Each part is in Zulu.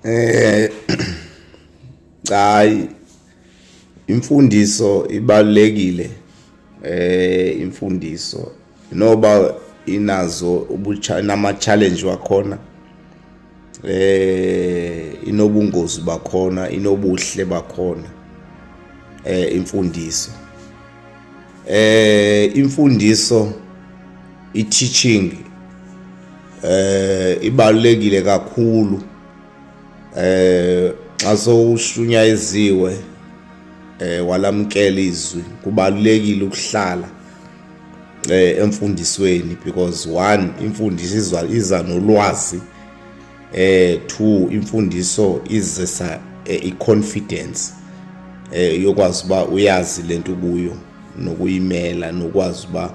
Eh hayi imfundiso ibalekile imfundiso noba inazo nama challenge wakhona inobungozi bakhona inobuhle bakhona imfundiso imfundiso i-teaching ibalekile kakhulu xa sowushunyayiziwe walamkela izwi kubalekile ukuhlala emfundisweni because one imfundiso iza nolwazi two imfundiso izisa i-confidence yokwazi uba uyazi lento kuyo nokuyimela nokwazi uba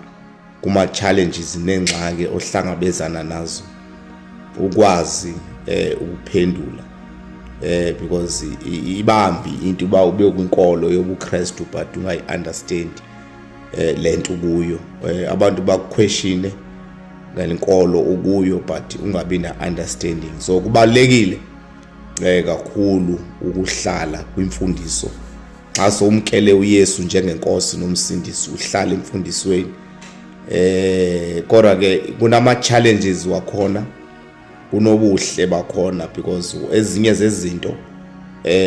kuma challenges nengxaki ohlangabezana nazo ukwazi ukuphendula because ibambi into uba ube kwinkolo yobuKristu but ungayi-understand lento kuyo abantu bakuquestione ngalenkolo ukuyo but ungabi na-understanding so kubalekile kakhulu ukuhlala kwimfundiso xa sowumkele uYesu njengenkosi nomsindisi uhlala emfundisweni kodwa ke kunama challenges wakhona kunobuhle bakhona because ezinye zezinto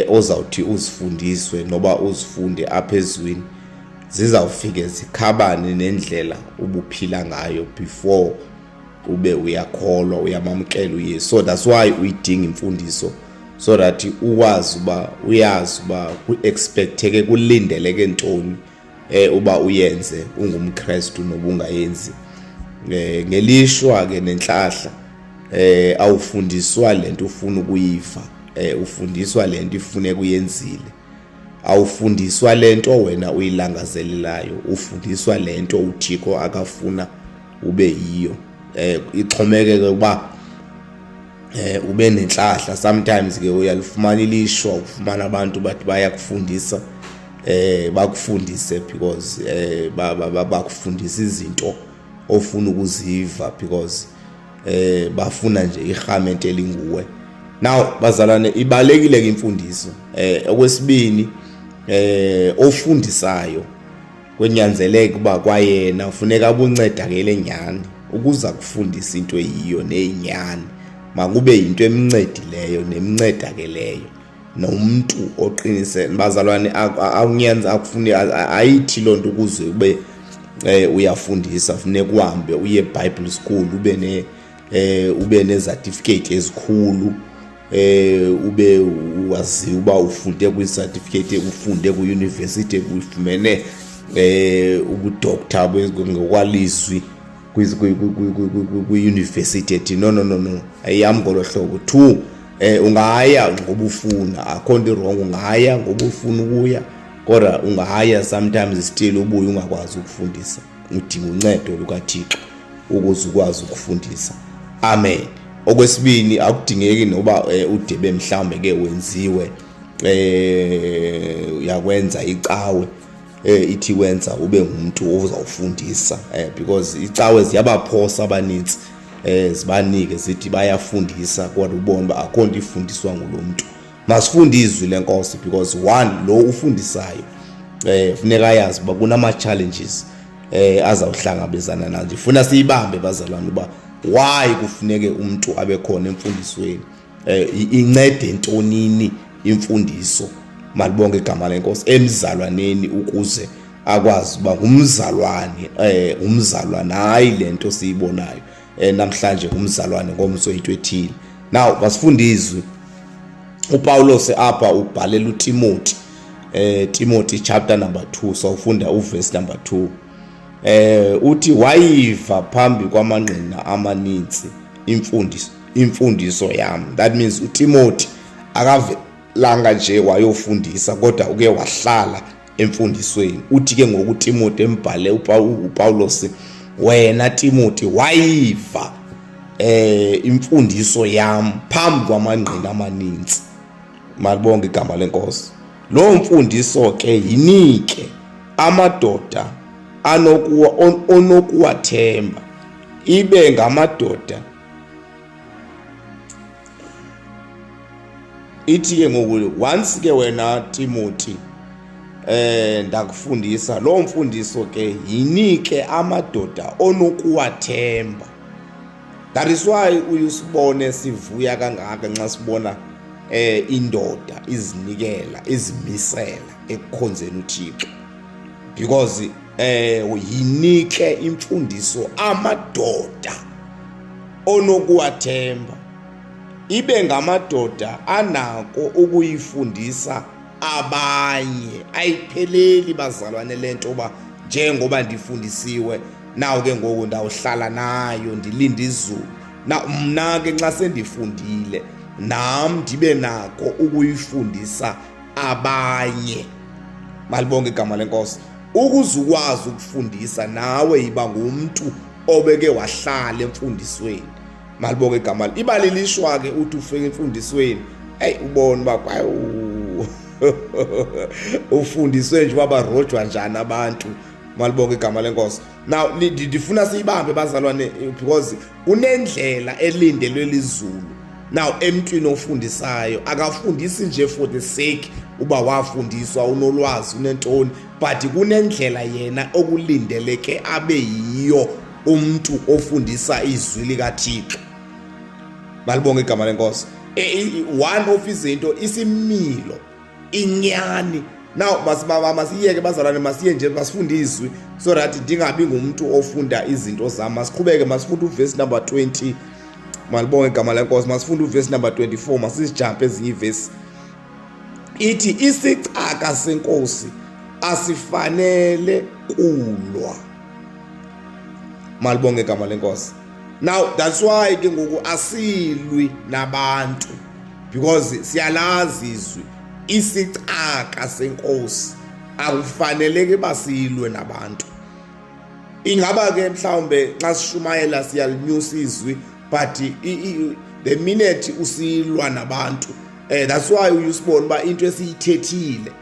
ozawuthi uzifundiswe noba uzifunde apha ezweni zizawufike zikhabane nendlela ubuphila ngayo before ube uyakholwa uyamamkela uYesu so that's why uyidinga imfundiso so that uwazi uba uyazi uba ku-expecteke kulindeleke ntoni uba uyenze ungumKristu nobungayenzi ngelishwa ke nenhlahla awufundiswa lento ufuna ukuyiva ufundiswa lento ifune kuyenzile awufundiswa lento wena uyilangazelelayo ufundiswa lento uThixo akafuna ube yiyo ixhomekeke kuba ube nenhlahla sometimes ke uyalifumana ilishwa ufumana abantu bathi bayakufundisa bakufundise because bakufundisa izinto ofuna ukuziva because bafuna nje ihament elinguwe now bazalwane ibalekile ke imfundiso okwesibini ofundisayo kwenyanzeleke kuba kwayena ufuneka abuncedakele nyani ukuza kufundisa into eyiyo neyinyani makube into emncedileyo nemncedakeleyo nomuntu oqinise bazalwane awunyenza akufuni ayithi lonto ukuze ube uyafundisa kufuneka uhambe uye eBible school ube ne certificate ezikhulu ube wazi uba ufunde kwi certificate ufunde ku university ufumene ubudoctor ngokwalizwi ku university no ayami ngolo hlobo two ungaya ngoba ufuna akho nto wrong ungaya ngoba ufuna ukuya kodwa ungaya sometimes still ubuye ungakwazi ukufundisa udinga uncedo lukaThixo ukuze ukwazi ukufundisa amen okwesibini akudingeki noba udebe mhlambe ke wenziwe uyakwenza icawe ithi wenza ube ngumuntu ozawufundisa because icawe ziyabaphosa abaninzi zibanike zithi bayafundisa kodwa ubone ba akho nto ifundiswa ngulomuntu masifundizwe lenkosi because one lo ufundisayo funeka yazi uba kunama challenges azawuhlangabezana nazo ifuna siyibambe bazalwane uba why kufuneke umuntu abe khona emfundisweni incede entonini imfundiso malibonke igama lenkosi emzalwaneni ukuze akwazi uba ngumzalwane umzalwane hayi lento siyibonayo namhlanje umzalwane ngomso into ethile now basifundizwe uPaulos apha ubhalela uTimothy Timothy chapter number 2 sawufunda uverse number 2 uthi wayiva phambi kwamangqina amanintsi imfundiso yami that means uTimothy akavelanga nje wayofundisa kodwa uke wahlala emfundisweni uthi ke ngoku Timothy embhale uPaulos wena Timothy wayiva imfundiso yami phambi kwamangqina amanintsi malibonke igama lenkosi lo mfundiso ke yinike amadoda onokuwathemba ibe ngamadoda ithi ke ngoku once ke wena Timothy ndakufundisa lo mfundiso ke yinike amadoda onokuwathemba. That is why uyusibone sivuya kangaka nxa sibona indoda izinikela izimisela ekukhonzeni uThixo, because yinike imfundiso amadoda onokuwathemba, ibe ngamadoda anako ukuyifundisa abanye. Ayipheleli bazalwane lento ba njengoba ndifundisiwe nawo ke ngoku ndawuhlala nayo ndilinde izulu. Mna ke nxa sendifundile nam ndibe nako ukuyifundisa abanye. Malibonke igama lenkosi. Ukuze ukwazi ukufundisa nawe yiba ngumuntu obeke wahlala emfundisweni. Malibonke igama. Ibalilishwa ke uthi ufike emfundisweni ubone ba ufundiswe nje wabarojwa njani abantu. Malibonke igama lenkosi. Now ndifuna siyibambe bazalwane, because unendlela elindelwe lizulu. Now emntwini ofundisayo akafundisi nje for the sake uba wafundiswa unolwazi unentoni, but kunendlela yena okulindeleke abe yiyo umuntu ofundisa izwi likaThixo. Malibonke igama lenkosi. One of izinto isimilo inyani. Now masiyeke bazalwane, masiye nje masifunde izwi so that ndingabi ngumuntu ofunda izinto zami. Masiqhubeke masifunde uverse number 20. Malibonke igama lenkosi. Masifunde uverse number 24. Masijump ezinye ivesi. Ithi isicaka senkosi asifanele kulwa. Malibonke igama lenkosi. Now that's why ke ngoku asilwi nabantu, because siyalazi izwi isicaka senkosi akufaneleke basilwe nabantu. Ingaba ke mhlawumbe xa sishumayela siyalinyusa izwi, but the minute usilwa nabantu, that's why uyusibona ba into esiyithethile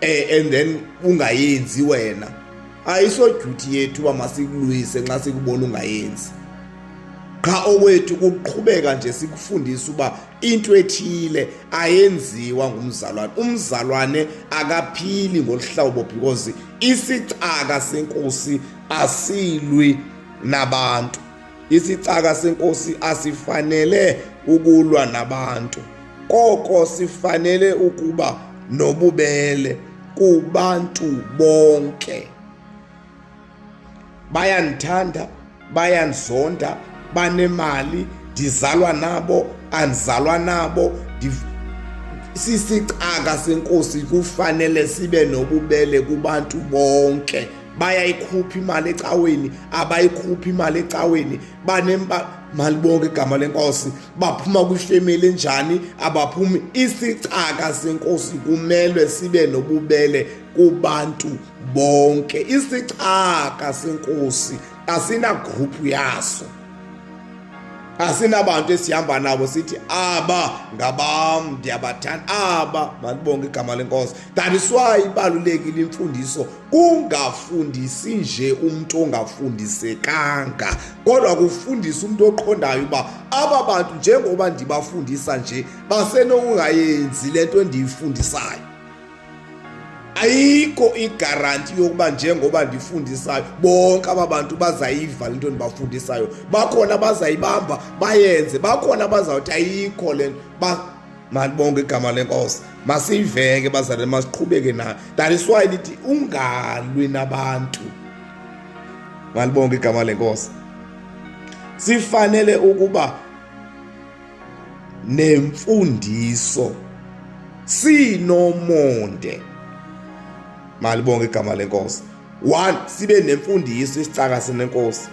and then ungayenzi wena, ayiso duty yethu ba masikulwise nxa sikubona ungayenzi. Cha owethu kuqhubeka nje sikufundisa uba into ethile ayenziwa ngumzalwane. Umzalwane akaphili ngolihlobo, because isicaka senkosi asilwi nabantu. Isicaka senkosi asifanele ukulwa nabantu, koko sifanele ukuba nobubele kubantu bonke. Bayanithanda, bayanizonda, banemali, ndizalwa nabo, andizalwa nabo. Sisicaka senkosi kufanele sibe nobubele kubantu bonke. Bayayikhupha imali ecaweni, abayikhupha imali ecaweni, malibonke igama lenkosi, baphuma kwifamily enjani, abaphumi. Isicaka senkosi kumele sibe nobubele kubantu bonke. Isicaka senkosi asina group yaso, asinabantu esihamba nabo sithi aba ngabam ndiyabathanda aba. Malibonke igama lenkosi. That is why ibalulekile imfundiso. Ungafundisi nje umuntu ongafundisekanga, kodwa kufundisa umuntu oqondayo uba aba bantu njengoba ndibafundisa nje basenokungayenzi lento endiyifundisayo. Ayikho igaranti yokuba njengoba ndifundisayo bonke aba bantu bazayiva lento endibafundisayo. Bakhona abazayibamba bayenze, bakhona abazawuthi ayikho lento. Malibonke igama lenkosi. Masiyiveke bazalwane, masiqhubeke nayo. That is why lithi ungalwi nabantu. Malibonke igama lenkosi. Sifanele ukuba nemfundiso, sinomonde. Malibonke igama lenkosi. One, sibe nemfundiso isicaka senenkosi,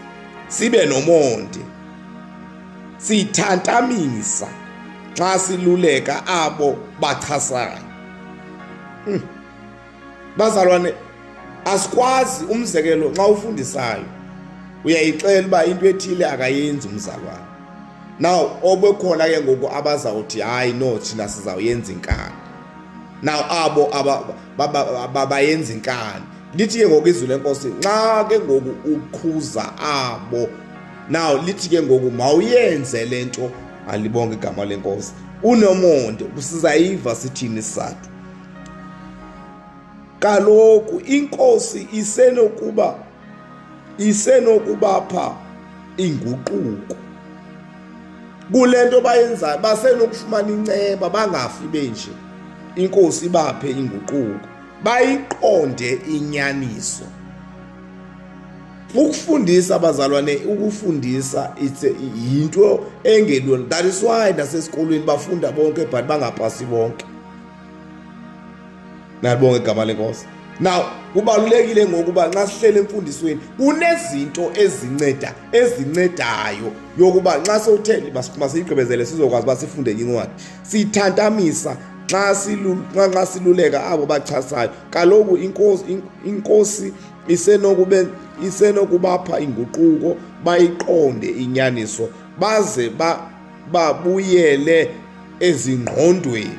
sibe nomonde, sithantamisa xa siluleka abo bachasayo. Bazalwane, asikwazi umzekelo xa ufundisayo uyayixela uba into ethile akayenzi umzalwane. Now obekhona ke ngoku abazawuthi hayi no thina sizawuyenza inkani. Now abo bayenza inkani. Lithi ke ngoku izwi lenkosi nxa ke ngoku ukhuza abo, now lithi ke ngoku mawuyenze lento alibonge igama lenkosi. UNomonde sizayiva sithini isizathu. Kaloku inkosi isenokubapha inguquko kule nto bayenzayo, basenokufumana inceba bangafi benje. Inkosi ibaphe inguquko, bayiqonde inyaniso. Ukufundisa abazalwane, ukufundisa yinto engelula. That is why nasesikolweni bafunda bonke but bangapasi bonke. Nalibonge igama lenkosi. Now kubalulekile ngokuba nxa sihlele emfundisweni kunezinto ezincedayo yokuba nxa sewutheni masiyigqibezele sizokwazi basifunde incwadi. Sithantamisa nxa siluleka abo bachasayo. Kaloku inkosi isenokubapha inguquko, bayiqonde inyaniso, baze babuyele ezingqondweni,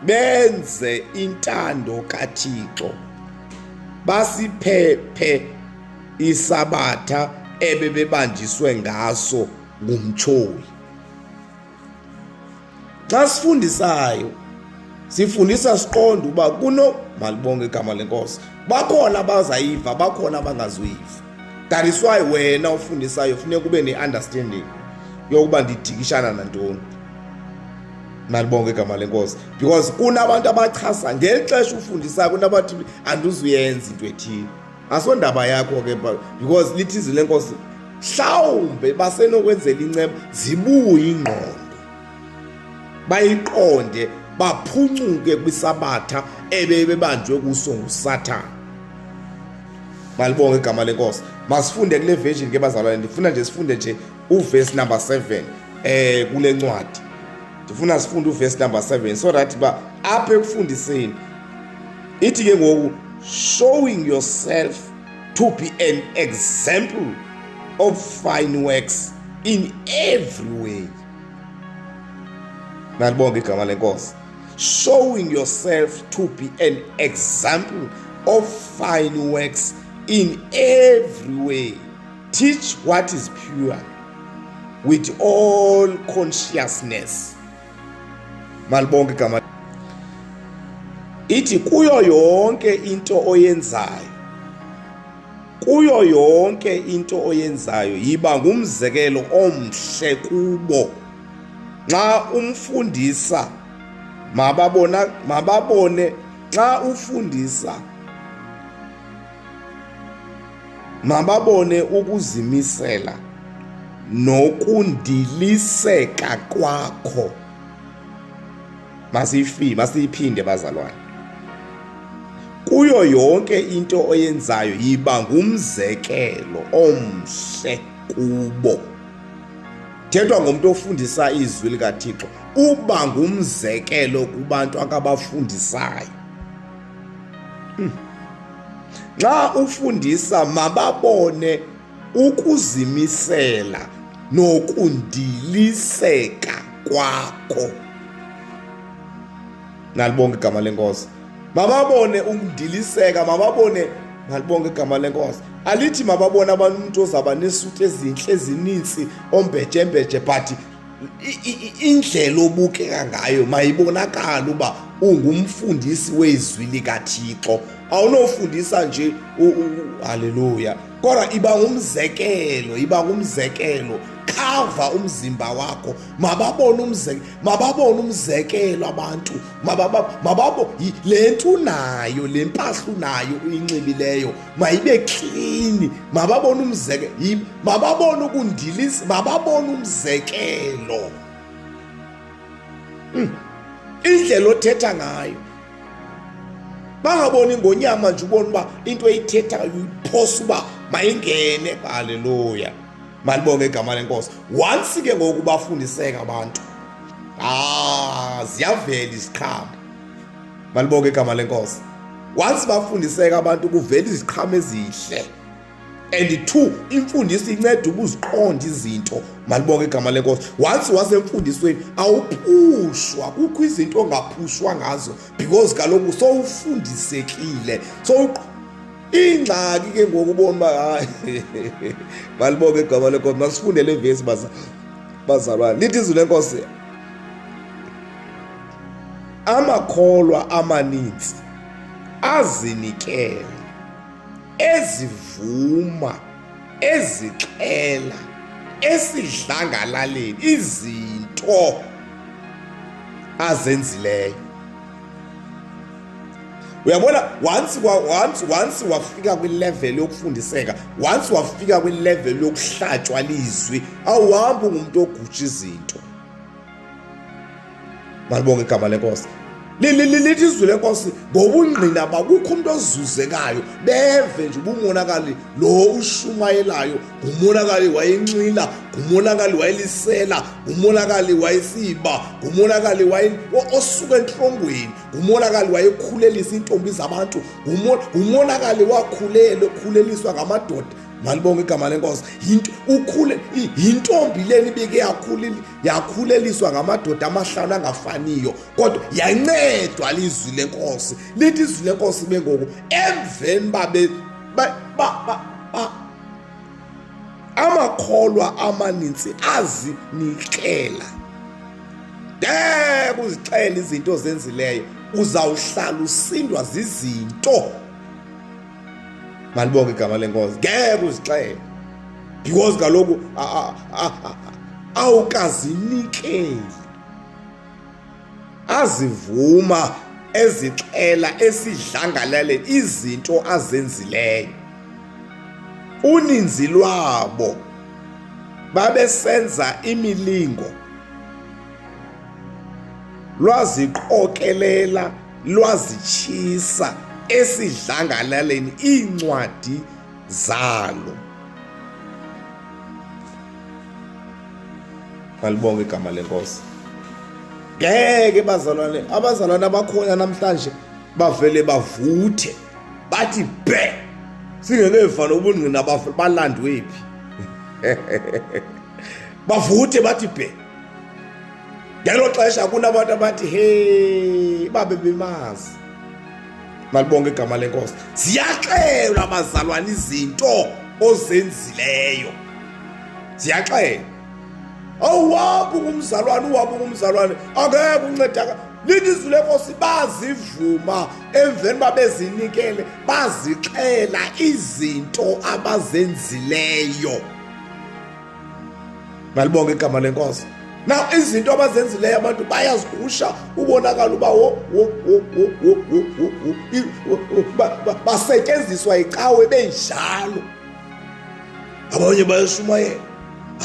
benze intando kaThixo, basiphephe isabatha ebebebanjiswe ngaso ngumtsholi. Xa sifundisayo sifundisa siqonda uba malibonge igama lenkosi, bakhona abazayiva, bakhona abangazuyiva. That is why wena ufundisayo funeka ube ne-understanding yokuba ndidikishana nantoni. Malibonge igama lenkosi. Because kunabantu abachasa ngeli xesha ufundisayo, kunabathi anduzuyenza into ethile. Asondaba yakho ke, because lithi izwi lenkosi mhlawumbe basenokwenzela inceba zibuye ingqondo, bayiqonde, baphuncuke kwisabatha ebebanjwe kuso nguSathane. Malibonge igama lenkosi. Masifunde kule version ke bazalwane, ndifuna nje sifunde nje uverse number 7 kule ncwadi. Ndifuna sifunde uverse number 7 so that apha ekufundiseni ithi ke ngoku, showing yourself to be an example of fine works in every way. Nalibonge igama lenkosi. Showing yourself to be an example of fine works in every way. Teach what is pure with all consciousness. Malibonge igama. Ithi kuyo yonke into oyenzayo, yiba ngumzekelo omhle kubo. Nxa umfundisa mababone ukuzimisela nokundiliseka kwakho. Masiyiphinde bazalwane. Kuyo yonke into oyenzayo yiba ngumzekelo omhle kubo. Thethwa ngomuntu ofundisa izwi likaThixo, uba ngumzekelo kubantu akabafundisayo. Nxa ufundisa mababone ukuzimisela nokundiliseka kwakho. Nalibonge igama lenkosi. Mababone ukundiliseka, mababone, nalibonge igama lenkosi. Alithi mababone abantu umuntu ozaba nesuthi ezinhle ezininzi ombhejembheje but indlela obukeka ngayo mayibonakala uba ungumfundisi wezwi likaThixo. Awunofundisa nje haleluya, kodwa iba ngumzekelo. Khava umzimba wakho, mababone umzekelo abantu, le nto unayo, le mpahla unayo uyinxibileyo mayibe clean. Mababone umzekelo, mababone ukundilisa, mababone umzekelo. Indlela othetha ngayo, bangaboni ngonyama nje ubona uba into eyithethayo iphosa uba mayingene. Haleluya, malibonge igama lenkosi. Once ke ngoku bafundiseka abantu, ziyavela iziqhamo. Malibonge igama lenkosi. Once bafundiseka abantu kuvela iziqhamo ezihle. And 2, imfundiso inceda ukuziqonda izinto. Malibonge igama lenkosi. Once wasemfundisweni awuphushwa, kukho izinto ongaphushwa ngazo because kaloku sowufundisekile. Ingxaki ke ngokubona uba malibonge igama lenkosi. Masifunde le verse bazalwane, lithi izwi lenkosi, amakholwa amaninzi azinikele, ezivuma, ezixela, esidlangalaleni izinto azenzileyo. Uyabona, once wafika kwilevel yokufundiseka, once wafika kwilevel yokuhlatywa lizwi, awuhambi ngumuntu ogutsha izinto. Malibonge igama lenkosi. Lithi izwi lenkosi, ngobungqina bakukho umuntu ozuzekayo, beve nje ubumonakali lo ushumayelayo, ngumonakali wayenxila, ngumonakali wayelisela, ngumonakali wayesiba, ngumonakali osuka entlongweni, ngumonakali wayekhulelisa intombi zabantu, ngumonakali wakhuleliswa ngamadoda. Malibonge igama lenkosi. Yintombi leni ibike yakhuleliswa ngamadoda amahlanu angafaniyo, kodwa yancedwa lizwi lenkosi. Lithi izwi lenkosi bengoku, emveni amakholwa amanintsi azinikela. Ngeke uzixele izinto ozenzileyo, uzawuhlala usindwa zizinto. Malibonge igama lenkosi, ngeke uzixele, because kaloku awukazinikeli. Azivuma, ezixela, esidlangalaleni izinto azenzileyo. Uninzi lwabo babesenza imilingo, lwaziqokelela, lwazitshisa esidlangalaleni iincwadi zalo. Malibonge igama lenkosi. Ngeke bazalwane, abazalwane abakhona namhlanje bavele bavuthe bathi bhe, singekeva nobungqina balandwe phi. Bavuthe bathi bhe. Ngelo xesha kunabantu abathi hey, babe bemazi. Malibonge igama lenkosi. Ziyaxelwa bazalwane izinto ozenzileyo. Ziyaxelwa. Awuhambi ngumzalwane, angeke uncedaka. Lithi izwi lenkosi, bazivuma emveni babezinikele, bazixela izinto abazenzileyo. Malibonge igama lenkosi. Now izinto abazenzileyo abantu bayazigusha, ubonakala uba basetyenziswa icawe benjalo. Abanye bayashumayela,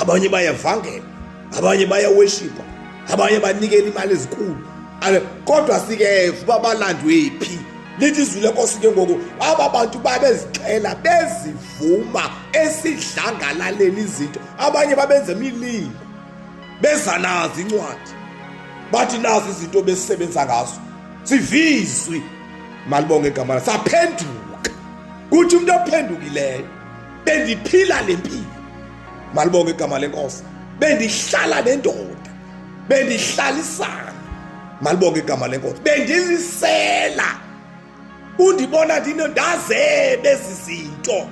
abanye bayavangela, abanye bayaworshipha, abanye banikela imali ezinkulu. Kodwa sikeva uba balandwe phi. Lithi izwi lenkosi ke ngoku, aba bantu babezixela, bezivuma esidlangalaleni izinto. Abanye babenza imilingo, beza nazi incwadi, bathi nazi izinto besisebenza ngazo, sivizwi. Malibonge igama, saphenduka. Kuthi umuntu ophendukileyo, bendiphila lempilo. Malibonge igama lenkosi. Bendihlala nendoda, bendihlalisana. Malibonge igama lenkosi. Bendilisela, undibona ndinondaze bezizinto.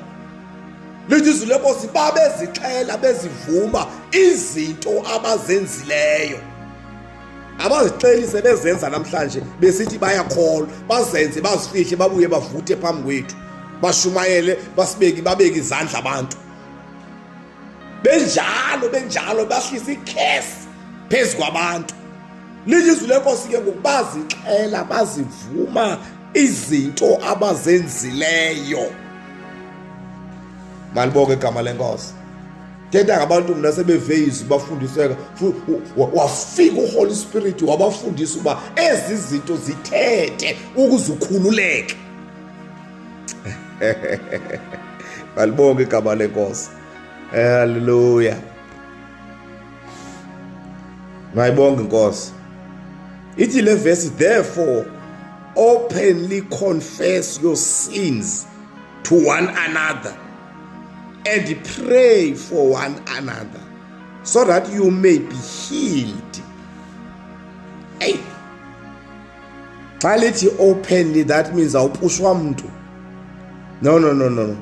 Lithi izwi lenkosi, babezixela, bezivuma izinto abazenzileyo. Abazixeli sebezenza namhlanje besithi bayakholwa, bazenze, bazifihle, babuye bavuthe phambi kwethu, bashumayele, babeke izandla abantu. Benjalo bahlisa ikhesi phezu kwabantu. Lithi izwi lenkosi ke ngoku, bazixela, bazivuma izinto abazenzileyo. Malibonge igama lenkosi. Thetha ngabantu mna sebeve izwi bafundiseka, wafika uHoly Spirit wabafundisa uba ezi zinto zithethe ukuze ukhululeke. Malibonge igama lenkosi. Hallelujah. Mayibonge inkosi. Ithi le verse, therefore openly confess your sins to one another and pray for one another so that you may be healed. Hey, xa lithi openly, that means awupushwa mntu. No.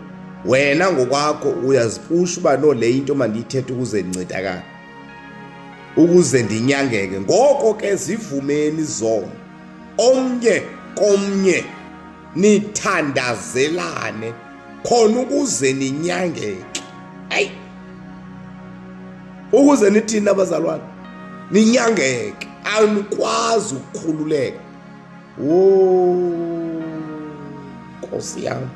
Wena ngokwakho uyazipusha uba no, le into mandiyithethe ukuze ndincedakala. ukuze ndinyangeke. Ngoko ke zivumeni zona, omnye komnye nithandazelane khona ukuze ninyangeke. Hayi, ukuze nithini abazalwane? Ninyangeke, anikwazi ukukhululeka. Nkosi yami,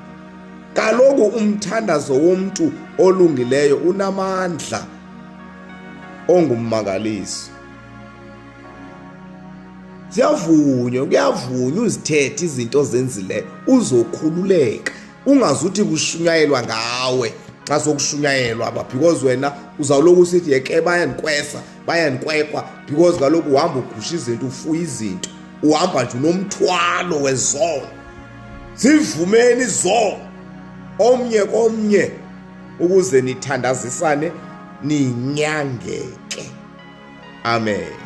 kaloku umthandazo womntu olungileyo unamandla ongummangaliso. Kuyavunywa uzithethe izinto ozenzileyo uzokhululeka, ungazuthi kushunyayelwa ngawe xa sokushunyayelwa because wena uzawuloku usithi yeke bayanikwekwa because kaloku uhamba ugusha izinto, ufuya izinto, uhamba nje unomthwalo wezono. Zivumeni zono, omnye komnye ukuze nithandazisane ninyangeke. Amen.